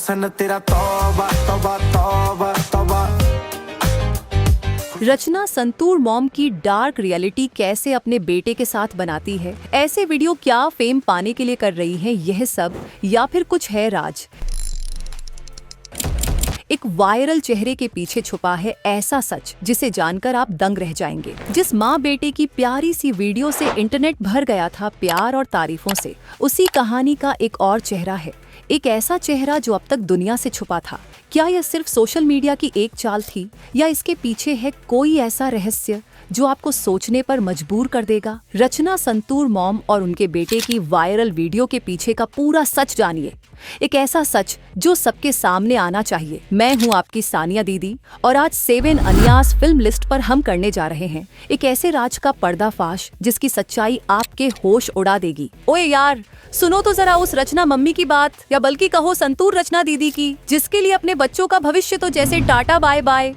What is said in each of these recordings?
हुस्न तेरा तौबा तौबा तौबा तौबा। रचना संतूर मॉम की डार्क रियलिटी कैसे अपने बेटे के साथ बनाती है, ऐसे वीडियो क्या फेम पाने के लिए कर रही है, यह सब या फिर कुछ है राज। एक वायरल चेहरे के पीछे छुपा है ऐसा सच जिसे जानकर आप दंग रह जाएंगे। जिस माँ बेटे की प्यारी सी वीडियो से इंटरनेट भर गया था प्यार और तारीफों से, उसी कहानी का एक और चेहरा है। एक ऐसा चेहरा जो अब तक दुनिया से छुपा था। क्या यह सिर्फ सोशल मीडिया की एक चाल थी या इसके पीछे है कोई ऐसा रहस्य जो आपको सोचने पर मजबूर कर देगा? रचना संतूर मॉम और उनके बेटे की वायरल वीडियो के पीछे का पूरा सच जानिए। एक ऐसा सच जो सबके सामने आना चाहिए। मैं हूं आपकी सानिया दीदी और आज 7 अनियास फिल्म लिस्ट पर हम करने जा रहे हैं एक ऐसे राज का पर्दाफाश जिसकी सच्चाई आपके होश उड़ा देगी। ओए यार, सुनो तो जरा उस रचना मम्मी की बात, या बल्कि कहो संतूर रचना दीदी की, जिसके लिए अपने बच्चों का भविष्य तो जैसे टाटा बाय बाय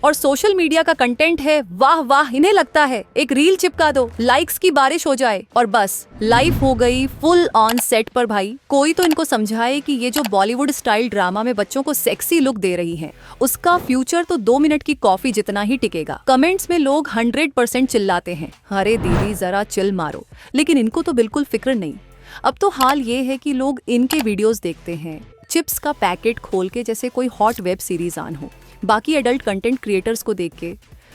और सोशल मीडिया का कंटेंट है वाह वाह। इन्हें लगता है एक रील चिपका दो, लाइक्स की बारिश हो जाए और बस लाइफ हो गई फुल ऑन सेट पर। भाई कोई तो इनको समझाए कि ये जो बॉलीवुड स्टाइल ड्रामा में बच्चों को सेक्सी लुक दे रही है, उसका फ्यूचर तो 2 मिनट की कॉफी जितना ही टिकेगा। कमेंट्स में लोग 100% चिल्लाते हैं, अरे दीदी जरा चिल मारो, लेकिन इनको तो बिल्कुल फिक्र नहीं। अब तो हाल ये है कि लोग इनके वीडियोस देखते हैं चिप्स का पैकेट खोल के जैसे कोई हॉट वेब सीरीज ऑन हो। बाकी एडल्ट कंटेंट क्रिएटर्स को देख के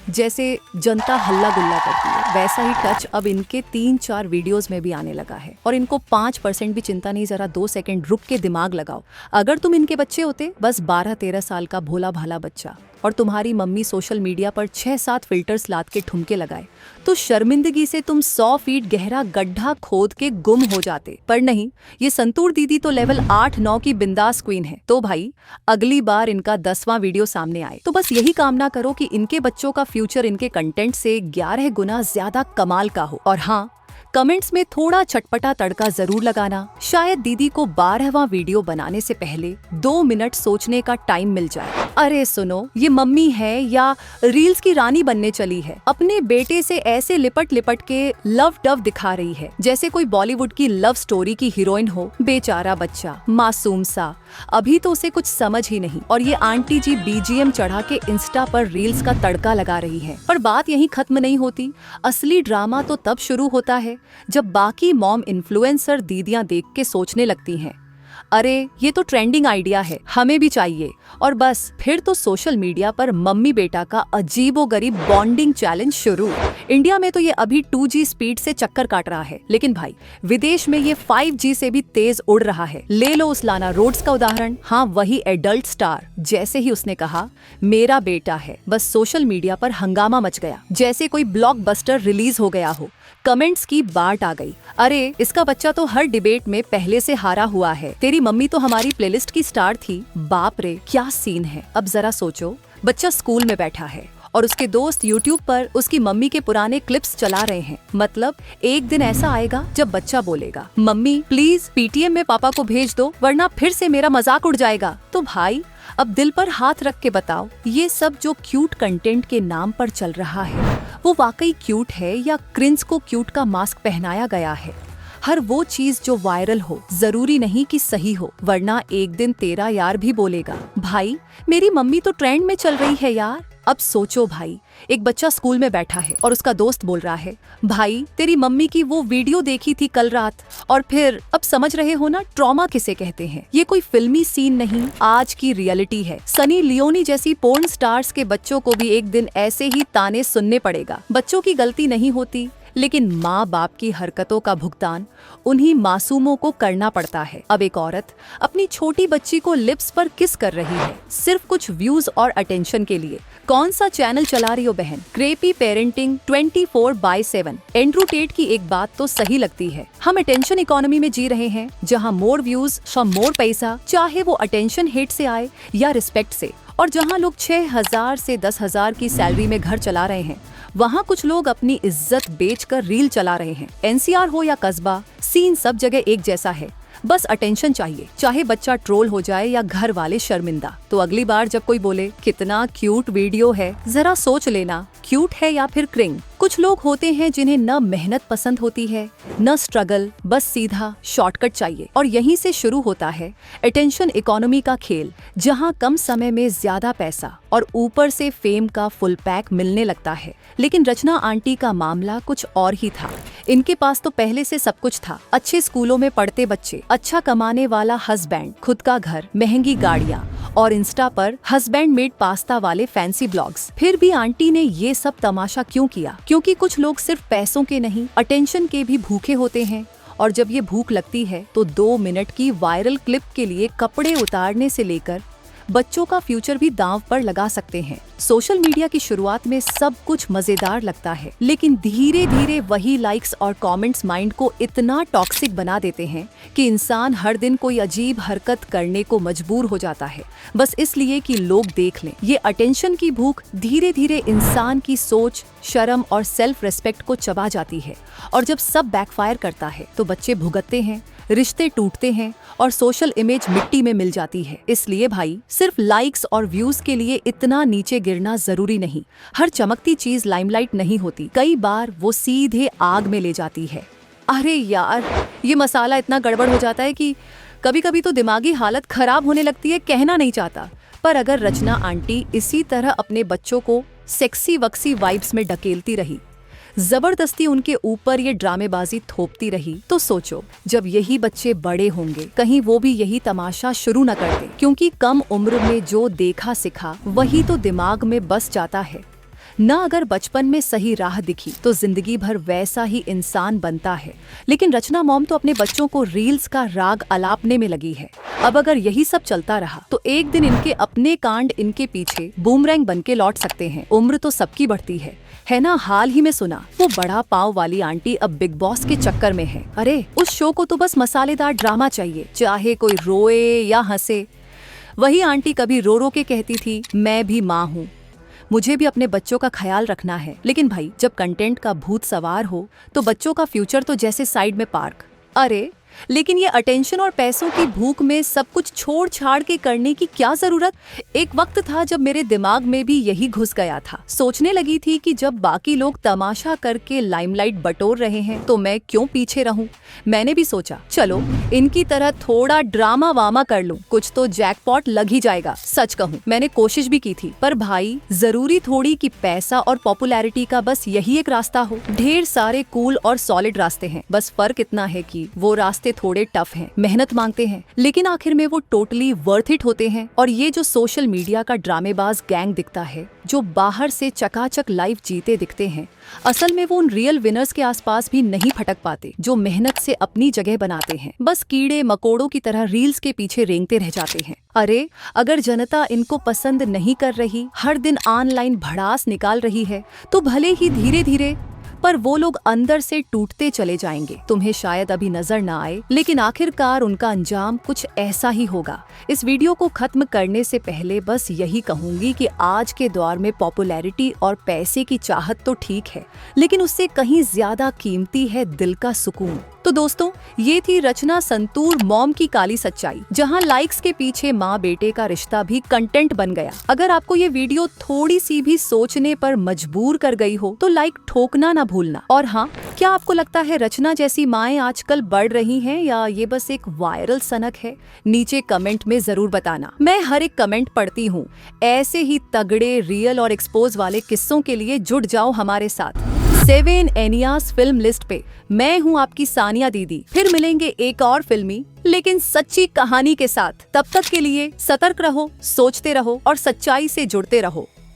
जैसे जनता हल्ला गुल्ला करती है, वैसा ही टच अब इनके 3-4 वीडियोस में भी आने लगा है। और इनको 5% भी चिंता नहीं। जरा 2 सेकंड रुक के दिमाग लगाओ। अगर तुम इनके बच्चे होते, बस 12-13 साल का भोला भाला बच्चा, और तुम्हारी मम्मी सोशल मीडिया पर 6-7 फिल्टर्स लाद के ठुमके लगाए, तो शर्मिंदगी से तुम 100 फीट गहरा गड्ढा खोद के गुम हो जाते। पर नहीं, ये संतूर दीदी तो लेवल 8-9 की बिंदास क्वीन है। तो भाई अगली बार इनका 10वां वीडियो सामने आए तो बस यही कामना करो कि इनके बच्चों का फ्यूचर इनके कंटेंट से 11 गुना ज्यादा कमाल का हो। और हाँ, कमेंट्स में थोड़ा चटपटा तड़का जरूर लगाना। शायद दीदी को 12वां वीडियो बनाने से पहले 2 मिनट सोचने का टाइम मिल जाए। अरे सुनो, ये मम्मी है या रील्स की रानी बनने चली है? अपने बेटे से ऐसे लिपट लिपट के लव डव दिखा रही है जैसे कोई बॉलीवुड की लव स्टोरी की हीरोइन हो। बेचारा बच्चा मासूम सा, अभी तो उसे कुछ समझ ही नहीं, और ये आंटी जी बीजीएम चढ़ा के इंस्टा पर रील्स का तड़का लगा रही है। पर बात यहीं खत्म नहीं होती। असली ड्रामा तो तब शुरू होता है जब बाकी मॉम इन्फ्लुएंसर दीदियां देख के सोचने लगती हैं, अरे ये तो ट्रेंडिंग आइडिया है, हमें भी चाहिए। और बस फिर तो सोशल मीडिया पर मम्मी बेटा का अजीबोगरीब बॉन्डिंग चैलेंज शुरू। इंडिया में तो ये अभी 2G स्पीड से चक्कर काट रहा है, लेकिन भाई विदेश में ये 5G से भी तेज उड़ रहा है। ले लो उस लाना रोड्स का उदाहरण। हाँ, वही एडल्ट स्टार। जैसे ही उसने कहा मेरा बेटा है, बस सोशल मीडिया पर हंगामा मच गया, जैसे कोई ब्लॉकबस्टर रिलीज हो गया हो। कमेंट्स की बाट आ गई, अरे इसका बच्चा तो हर डिबेट में पहले से हारा हुआ है, तेरी मम्मी तो हमारी प्लेलिस्ट की स्टार थी। बाप रे क्या सीन है। अब जरा सोचो, बच्चा स्कूल में बैठा है और उसके दोस्त YouTube पर उसकी मम्मी के पुराने क्लिप्स चला रहे हैं। मतलब एक दिन ऐसा आएगा जब बच्चा बोलेगा, मम्मी प्लीज PTM में पापा को भेज दो वरना फिर से मेरा मजाक उड़ जाएगा। तो भाई अब दिल पर हाथ रख के बताओ, ये सब जो क्यूट कंटेंट के नाम पर चल रहा है वो वाकई क्यूट है या क्रिंज को क्यूट का मास्क पहनाया गया है? हर वो चीज जो वायरल हो जरूरी नहीं कि सही हो, वरना एक दिन तेरा यार भी बोलेगा, भाई मेरी मम्मी तो ट्रेंड में चल रही है यार। अब सोचो भाई, एक बच्चा स्कूल में बैठा है और उसका दोस्त बोल रहा है, भाई तेरी मम्मी की वो वीडियो देखी थी कल रात। और फिर अब समझ रहे हो ना ट्रॉमा किसे कहते हैं। ये कोई फिल्मी सीन नहीं, आज की रियलिटी है। सनी लियोनी जैसी पोर्न स्टार्स के बच्चों को भी एक दिन ऐसे ही ताने सुनने पड़ेगा। बच्चों की गलती नहीं होती, लेकिन माँ बाप की हरकतों का भुगतान उन्हीं मासूमों को करना पड़ता है। अब एक औरत अपनी छोटी बच्ची को लिप्स पर किस कर रही है सिर्फ कुछ व्यूज और अटेंशन के लिए। कौन सा चैनल चला रही हो बहन? क्रेपी पेरेंटिंग 24/7। एंड्रू टेट की एक बात तो सही लगती है, हम अटेंशन इकोनॉमी में जी रहे हैं जहाँ मोर व्यूज फॉर मोर पैसा, चाहे वो अटेंशन हेट से आए या रिस्पेक्ट से। और जहाँ लोग 6,000 से 10,000 की सैलरी में घर चला रहे हैं, वहाँ कुछ लोग अपनी इज्जत बेचकर रील चला रहे हैं। NCR हो या कस्बा, सीन सब जगह एक जैसा है। बस अटेंशन चाहिए, चाहे बच्चा ट्रोल हो जाए या घर वाले शर्मिंदा। तो अगली बार जब कोई बोले कितना क्यूट वीडियो है, जरा सोच लेना क्यूट है या फिर क्रिंग। कुछ लोग होते हैं जिन्हें न मेहनत पसंद होती है न स्ट्रगल, बस सीधा शॉर्टकट चाहिए। और यहीं से शुरू होता है अटेंशन इकोनॉमी का खेल, जहां कम समय में ज्यादा पैसा और ऊपर से फेम का फुल पैक मिलने लगता है। लेकिन रचना आंटी का मामला कुछ और ही था। इनके पास तो पहले से सब कुछ था, अच्छे स्कूलों में पढ़ते बच्चे, अच्छा कमाने वाला हस्बैंड, खुद का घर, महंगी गाड़ियाँ और इंस्टा पर हस्बैंड मेड पास्ता वाले फैंसी ब्लॉग्स। फिर भी आंटी ने ये सब तमाशा क्यों किया? क्योंकि कुछ लोग सिर्फ पैसों के नहीं, अटेंशन के भी भूखे होते हैं। और जब ये भूख लगती है तो 2 मिनट की वायरल क्लिप के लिए कपड़े उतारने से लेकर बच्चों का फ्यूचर भी दांव पर लगा सकते हैं। सोशल मीडिया की शुरुआत में सब कुछ मजेदार लगता है, लेकिन धीरे धीरे वही लाइक्स और कमेंट्स माइंड को इतना टॉक्सिक बना देते हैं कि इंसान हर दिन कोई अजीब हरकत करने को मजबूर हो जाता है, बस इसलिए कि लोग देख लें। ये अटेंशन की भूख धीरे धीरे इंसान की सोच, शर्म और सेल्फ रेस्पेक्ट को चबा जाती है। और जब सब बैकफायर करता है तो बच्चे भुगतते हैं, रिश्ते टूटते हैं और सोशल इमेज मिट्टी में मिल जाती है। इसलिए भाई, सिर्फ लाइक्स और व्यूज के लिए इतना नीचे गिरना जरूरी नहीं। हर चमकती चीज लाइमलाइट नहीं होती, कई बार वो सीधे आग में ले जाती है। अरे यार, ये मसाला इतना गड़बड़ हो जाता है कि कभी कभी तो दिमागी हालत खराब होने लगती है, कहना नहीं चाहता। पर अगर रचना आंटी इसी तरह अपने बच्चों को सेक्सी वक्सी वाइब्स में ढकेलती रही, जबरदस्ती उनके ऊपर ये ड्रामेबाजी थोपती रही, तो सोचो जब यही बच्चे बड़े होंगे, कहीं वो भी यही तमाशा शुरू न कर दे। क्योंकि कम उम्र में जो देखा सिखा वही तो दिमाग में बस जाता है न। अगर बचपन में सही राह दिखी तो जिंदगी भर वैसा ही इंसान बनता है। लेकिन रचना मॉम तो अपने बच्चों को रील्स का राग अलापने में लगी है। अब अगर यही सब चलता रहा तो एक दिन इनके अपने कांड इनके पीछे बूमरैंग बन के लौट सकते हैं। उम्र तो सबकी बढ़ती है ना? हाल ही में सुना वो बड़ा पाव वाली आंटी अब बिग बॉस के चक्कर में है। अरे उस शो को तो बस मसालेदार ड्रामा चाहिए, चाहे कोई रोए या हंसे। वही आंटी कभी रो रो के कहती थी, मैं भी माँ हूँ, मुझे भी अपने बच्चों का ख्याल रखना है। लेकिन भाई, जब कंटेंट का भूत सवार हो तो बच्चों का फ्यूचर तो जैसे साइड में पार्क। अरे लेकिन ये अटेंशन और पैसों की भूख में सब कुछ छोड़ छाड़ के करने की क्या जरूरत? एक वक्त था जब मेरे दिमाग में भी यही घुस गया था। सोचने लगी थी कि जब बाकी लोग तमाशा करके लाइमलाइट बटोर रहे हैं तो मैं क्यों पीछे रहूं। मैंने भी सोचा चलो इनकी तरह थोड़ा ड्रामा वामा कर लूं, कुछ तो जैकपॉट लग ही जाएगा। सच कहूं, मैंने कोशिश भी की थी, पर भाई जरूरी थोड़ी कि पैसा और पॉपुलैरिटी का बस यही एक रास्ता हो। ढेर सारे कूल और सॉलिड रास्ते हैं, बस फर्क इतना है कि वो रास्ते थोड़े टफ हैं, मेहनत मांगते हैं, लेकिन आखिर में वो टोटली वर्थ इट होते हैं। और ये जो सोशल मीडिया का ड्रामेबाज गैंग दिखता है, जो बाहर से चकाचक लाइफ जीते दिखते हैं, असल में वो उन रियल विनर्स के आसपास भी नहीं फटक पाते, जो मेहनत से अपनी जगह बनाते हैं। बस कीड़े मकोड़ों की तरह रील्स के पीछे रेंगते रह जाते हैं। अरे अगर जनता इनको पसंद नहीं कर रही, हर दिन ऑनलाइन भड़ास निकाल रही है, तो भले ही धीरे धीरे पर वो लोग अंदर से टूटते चले जाएंगे। तुम्हें शायद अभी नजर ना आए, लेकिन आखिरकार उनका अंजाम कुछ ऐसा ही होगा। इस वीडियो को खत्म करने से पहले बस यही कहूंगी कि आज के दौर में पॉपुलैरिटी और पैसे की चाहत तो ठीक है, लेकिन उससे कहीं ज्यादा कीमती है दिल का सुकून। तो दोस्तों, ये थी रचना संतूर मॉम की काली सच्चाई, जहां लाइक्स के पीछे माँ बेटे का रिश्ता भी कंटेंट बन गया। अगर आपको ये वीडियो थोड़ी सी भी सोचने पर मजबूर कर गई हो तो लाइक ठोकना ना भूलना। और हाँ, क्या आपको लगता है रचना जैसी माएं आजकल बढ़ रही हैं या ये बस एक वायरल सनक है? नीचे कमेंट में जरूर बताना, मैं हर एक कमेंट पढ़ती हूँ। ऐसे ही तगड़े, रियल और एक्सपोज वाले किस्सों के लिए जुड़ जाओ हमारे साथ 7 एनियास फिल्म लिस्ट पे। मैं हूँ आपकी सानिया दीदी। फिर मिलेंगे एक और फिल्मी लेकिन सच्ची कहानी के साथ। तब तक के लिए सतर्क रहो, सोचते रहो और सच्चाई से जुड़ते रहो।